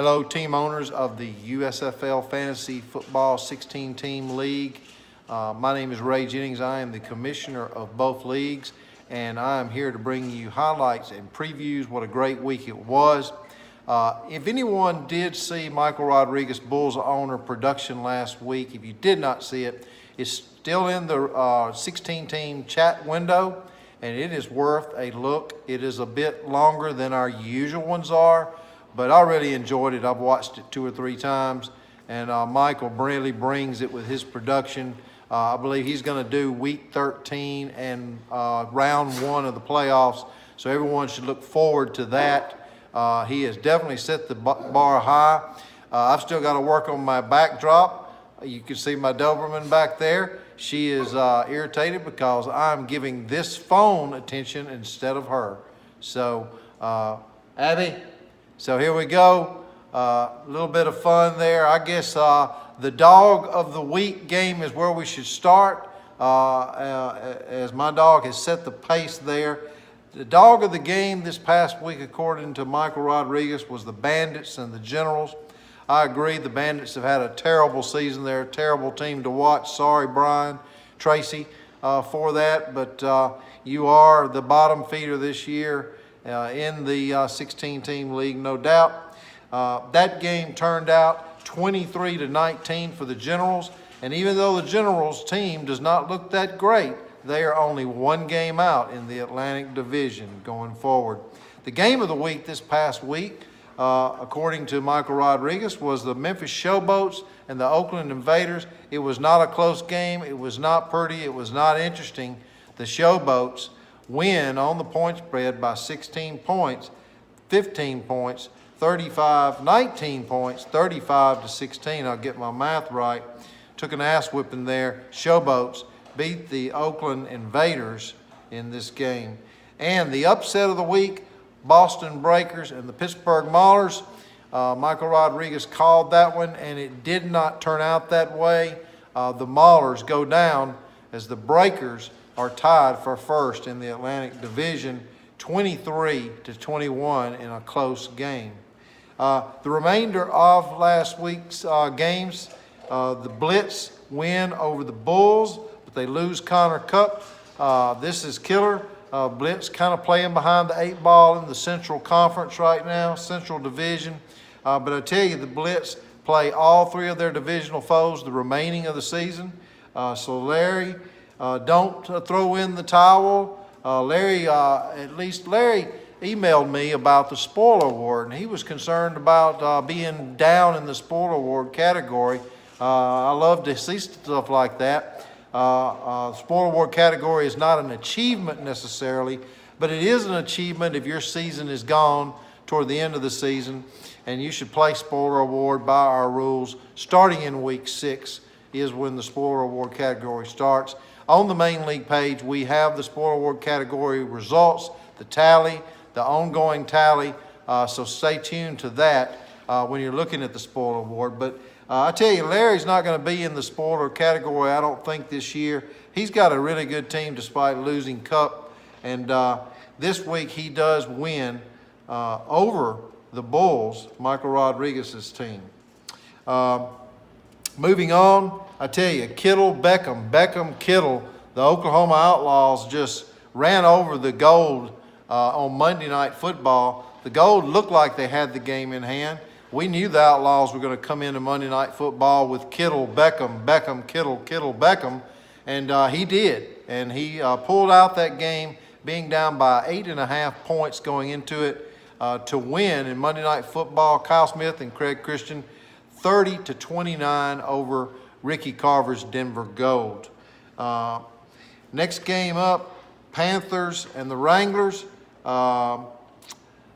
Hello, team owners of the USFL Fantasy Football 16-team league. My name is Ray Jennings. I am the commissioner of both leagues, and I am here to bring you highlights and previews. What a great week it was. If anyone did see Michael Rodriguez, Bulls owner, production last week, if you did not see it, it's still in the 16-team chat window, and it is worth a look. It is a bit longer than our usual ones are, but I really enjoyed it. I've watched it 2 or 3 times, and Michael really brings it with his production. I believe he's going to do week 13 and round 1 of the playoffs, so everyone should look forward to that. He has definitely set the bar high. I've still got to work on my backdrop. You can see my Doberman back there. She is irritated because I'm giving this phone attention instead of her. So, Abby, so here we go. A little bit of fun there. I guess the dog of the week game is where we should start, as my dog has set the pace there. The dog of the game this past week, according to Michael Rodriguez, was the Bandits and the Generals. I agree, the Bandits have had a terrible season. They're a terrible team to watch. Sorry, Brian, Tracy, for that. But you are the bottom feeder this year in the 16-team league, no doubt. That game turned out 23-19 for the Generals. And even though the Generals team does not look that great, they are only 1 game out in the Atlantic Division going forward. The game of the week this past week, according to Michael Rodriguez, was the Memphis Showboats and the Oakland Invaders. It was not a close game. It was not pretty. It was not interesting. The Showboats win on the point spread by 16 points, 15 points, 35, 19 points, 35-16. I'll get my math right. Took an ass whipping there. Showboats beat the Oakland Invaders in this game. And the upset of the week, Boston Breakers and the Pittsburgh Maulers. Michael Rodriguez called that one, and it did not turn out that way. The Maulers go down as the Breakers are tied for first in the Atlantic Division, 23-21 in a close game. The remainder of last week's games, the Blitz win over the Bulls, but they lose Connor Cup. This is killer. Blitz kind of playing behind the 8 ball in the Central Conference right now, Central Division. But I tell you, the Blitz play all 3 of their divisional foes the remaining of the season. So Larry, don't throw in the towel. Larry emailed me about the spoiler award, and he was concerned about being down in the spoiler award category. I love to see stuff like that. Spoiler award category is not an achievement necessarily, but it is an achievement if your season is gone toward the end of the season, and you should play spoiler award by our rules. Starting in week 6 is when the spoiler award category starts. On the main league page, we have the spoiler award category results, the tally, the ongoing tally, so stay tuned to that when you're looking at the spoiler award. But I tell you, Larry's not going to be in the spoiler category, I don't think, this year. He's got a really good team despite losing Cup. And this week he does win over the Bulls, Michael Rodriguez's team. Moving on, I tell you, Beckham, Kittle, the Oklahoma Outlaws just ran over the Gold on Monday Night Football. The Gold looked like they had the game in hand. We knew the Outlaws were going to come into Monday Night Football with Kittle, Beckham, Kittle, Beckham, and he did. And he pulled out that game, being down by 8.5 points going into it to win in Monday Night Football. Kyle Smith and Craig Christian, 30-29 over Ricky Carver's Denver Gold. Next game up, Panthers and the Wranglers.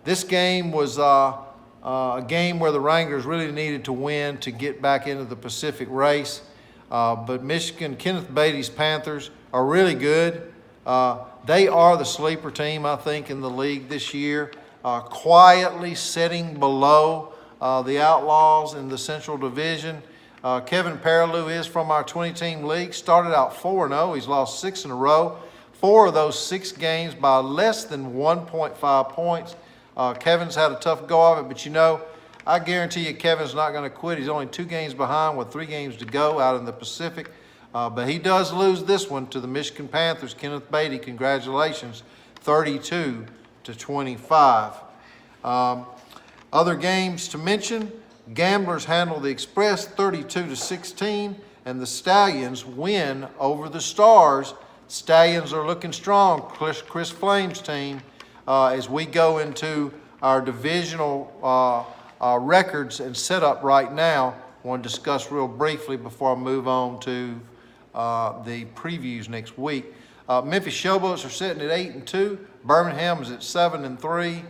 This game was a game where the Wranglers really needed to win to get back into the Pacific race. But Michigan, Kenneth Beatty's Panthers are really good. They are the sleeper team, I think, in the league this year, quietly sitting below the Outlaws in the Central Division. Kevin Perilou is from our 20-team league, started out 4-0. He's lost 6 in a row. 4 of those 6 games by less than 1.5 points. Kevin's had a tough go of it, but you know, I guarantee you Kevin's not going to quit. He's only 2 games behind with 3 games to go out in the Pacific. But he does lose this one to the Michigan Panthers. Kenneth Beatty, congratulations, 32-25. Other games to mention, Gamblers handle the Express 32-16, and the Stallions win over the Stars. Stallions are looking strong, Chris Flame's team, as we go into our divisional records and setup right now. I want to discuss real briefly before I move on to the previews next week. Memphis Showboats are sitting at 8-2. Birmingham is at 7-3.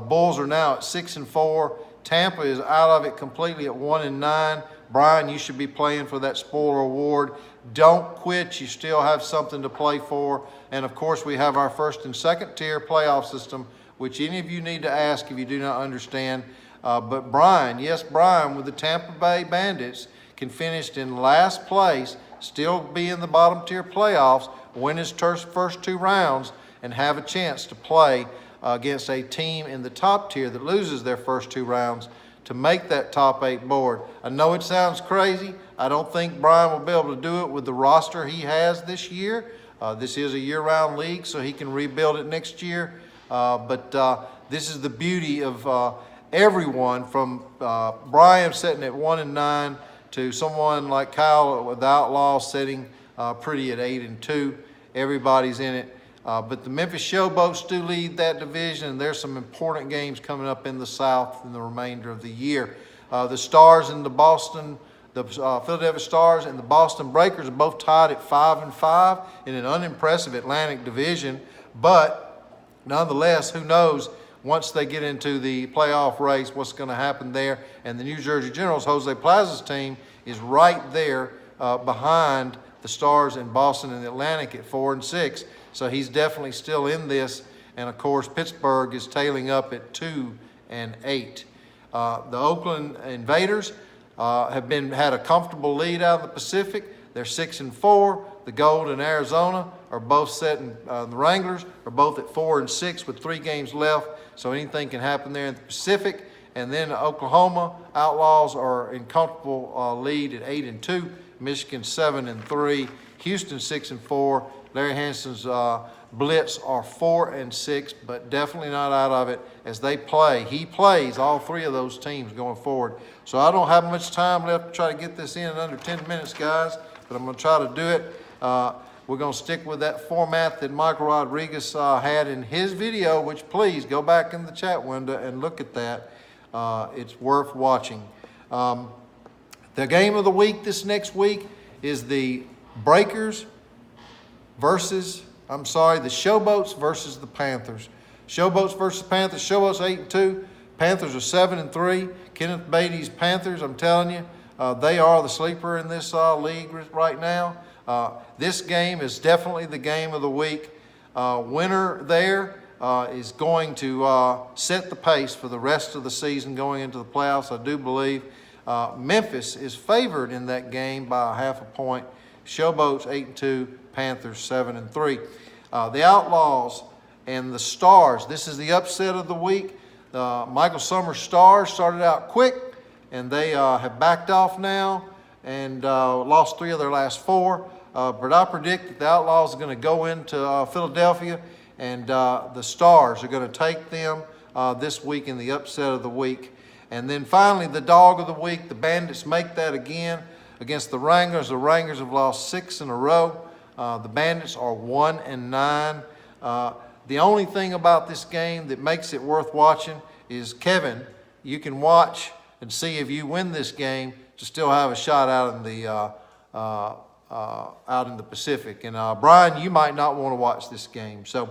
Bulls are now at 6-4. Tampa is out of it completely at 1-9. Brian, you should be playing for that spoiler award. Don't quit. You still have something to play for. And, of course, we have our first and second tier playoff system, which any of you need to ask if you do not understand. But Brian, yes, Brian, with the Tampa Bay Bandits, can finish in last place, still be in the bottom tier playoffs, win his first 2 rounds, and have a chance to play against a team in the top tier that loses their first 2 rounds to make that top 8 board. I know it sounds crazy. I don't think Brian will be able to do it with the roster he has this year. This is a year-round league, so he can rebuild it next year. But this is the beauty of everyone, from Brian sitting at 1-9 to someone like Kyle with Outlaw sitting pretty at 8-2. Everybody's in it. But the Memphis Showboats do lead that division, and there's some important games coming up in the South in the remainder of the year. The Stars and the Philadelphia Stars and the Boston Breakers are both tied at 5-5 in an unimpressive Atlantic division. But nonetheless, who knows once they get into the playoff race what's going to happen there. And the New Jersey Generals, Jose Plaza's team, is right there behind the Stars in Boston and the Atlantic at 4-6. So he's definitely still in this. And, of course, Pittsburgh is tailing up at 2-8. The Oakland Invaders have had a comfortable lead out of the Pacific. They're 6-4. The Gold and Arizona are both setting. The Wranglers are both at 4-6 with 3 games left. So anything can happen there in the Pacific. And then the Oklahoma Outlaws are in comfortable lead at 8-2. Michigan 7-3. Houston 6-4. Larry Hanson's Blitz are 4-6, but definitely not out of it as they play. He plays all 3 of those teams going forward. So I don't have much time left to try to get this in under 10 minutes, guys, but I'm going to try to do it. We're going to stick with that format that Michael Rodriguez had in his video, which please go back in the chat window and look at that. It's worth watching. The game of the week this next week is the Breakers the Showboats versus the Panthers. Showboats versus Panthers. Showboats 8-2. Panthers are 7-3. Kenneth Beatty's Panthers, I'm telling you, they are the sleeper in this league right now. This game is definitely the game of the week. Winner there is going to set the pace for the rest of the season going into the playoffs, I do believe. Memphis is favored in that game by 0.5 point. Showboats 8-2. Panthers 7-3. The Outlaws and the Stars. This is the upset of the week. Michael Summers' Stars started out quick, and they have backed off now and lost 3 of their last 4. But I predict that the Outlaws are going to go into Philadelphia, and the Stars are going to take them this week in the upset of the week. And then finally, the dog of the week. The Bandits make that again against the Wranglers. The Wranglers have lost 6 in a row. The Bandits are 1-9. The only thing about this game that makes it worth watching is, Kevin, you can watch and see if you win this game to still have a shot out in the Pacific. And Brian, you might not want to watch this game. So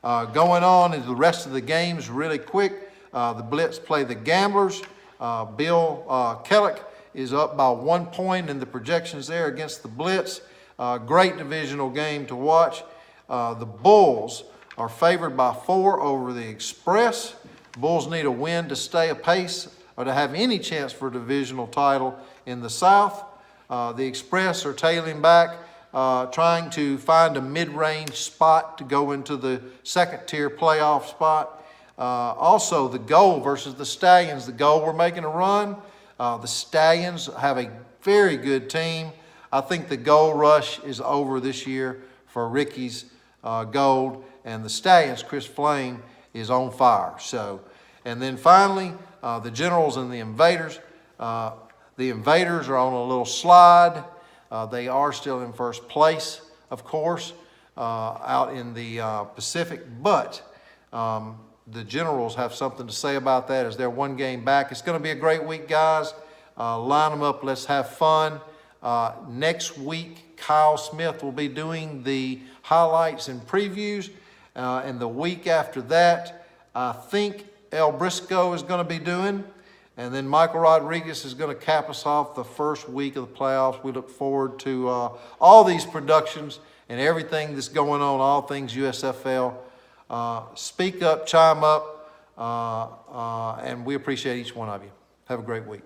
going on into the rest of the games really quick. The Blitz play the Gamblers. Bill Kellick is up by 1 point in the projections there against the Blitz. Great divisional game to watch. The Bulls are favored by 4 over the Express. Bulls need a win to stay apace or to have any chance for a divisional title in the South. The Express are tailing back, trying to find a mid-range spot to go into the second-tier playoff spot. Also, the Gold versus the Stallions. The Gold were making a run. The Stallions have a very good team. I think the Gold Rush is over this year for Ricky's Gold, and the Stallions, Chris Flame, is on fire. So, and then finally, the Generals and the Invaders. The Invaders are on a little slide. They are still in first place, of course, out in the Pacific, but the Generals have something to say about that as they're one game back. It's going to be a great week, guys. Line them up. Let's have fun. Next week, Kyle Smith will be doing the highlights and previews. And the week after that, I think El Briscoe is going to be doing. And then Michael Rodriguez is going to cap us off the first week of the playoffs. We look forward to all these productions and everything that's going on, all things USFL. Speak up, chime up, and we appreciate each one of you. Have a great week.